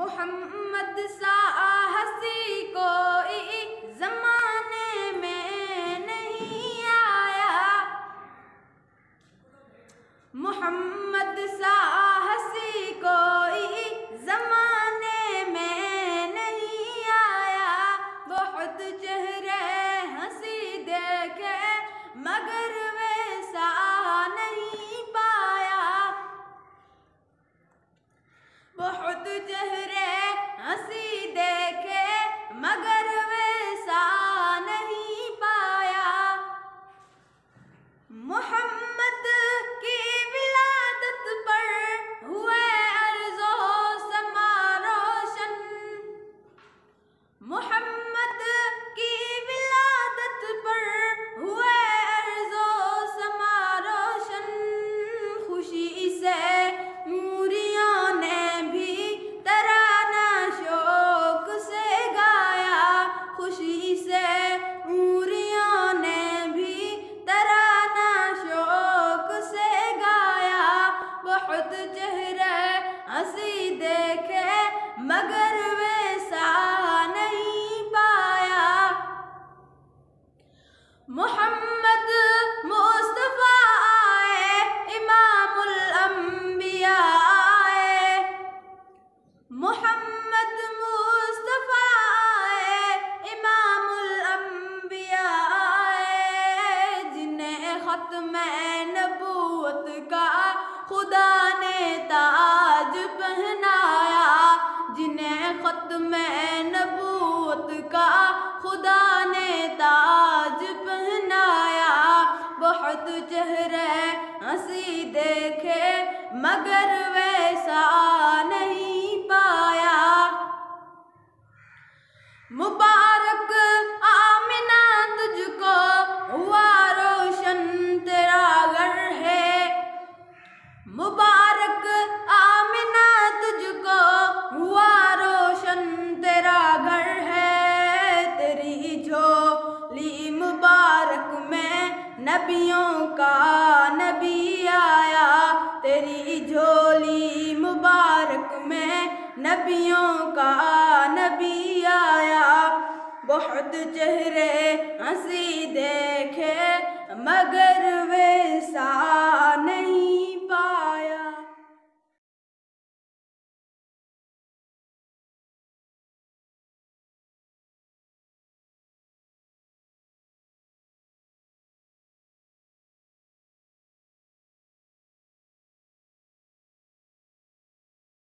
मोहम्मद सा हंसी कोई ज़माने में नहीं आया। मोहम्मद सा हंसी कोई ज़माने में नहीं आया। बहुत चेहरे हंसी देखे मगर वैसा नहीं पाया। बहुत चेहरे हंसी देखे मगर वैसा नहीं पाया। मोहम्मद की विलादत पर हुए अर्ज़ो समा रोशन। मोहम्मद की विलादत पर हुए अर्ज़ो समा रोशन। खुशी से नूरियों ने भी तराना शौक से गाया। खुशी से नूरियों ने भी तराना शौक से गाया। बहुत चेहरे हंसी देखे मगर वैसा नहीं पाया। मोहम्मद मुस्तफा आए, इमामुल अंबिया आए। मोहम्मद मुस्तफा आए, इमामुल अंबिया आए। जिन्हें खत्म नबूवत का खुदा ने ताज पहनाया। जिन्हें खत्म नबूवत का खुदा ने ताज पहनाया। बहुत चेहरे हंसी देखे मगर वैसा नहीं पाया। मुबारक आमिना तुझको हुआ रोशन तेरा घर है। मुबारक आमिना तुझको हुआ रोशन तेरा घर है। तेरी झोली मुबारक में नबियों का नबी आया। तेरी झोली मुबारक में नबियों का नबी आया। बहुत चेहरे हंसी देखे मगर वैसा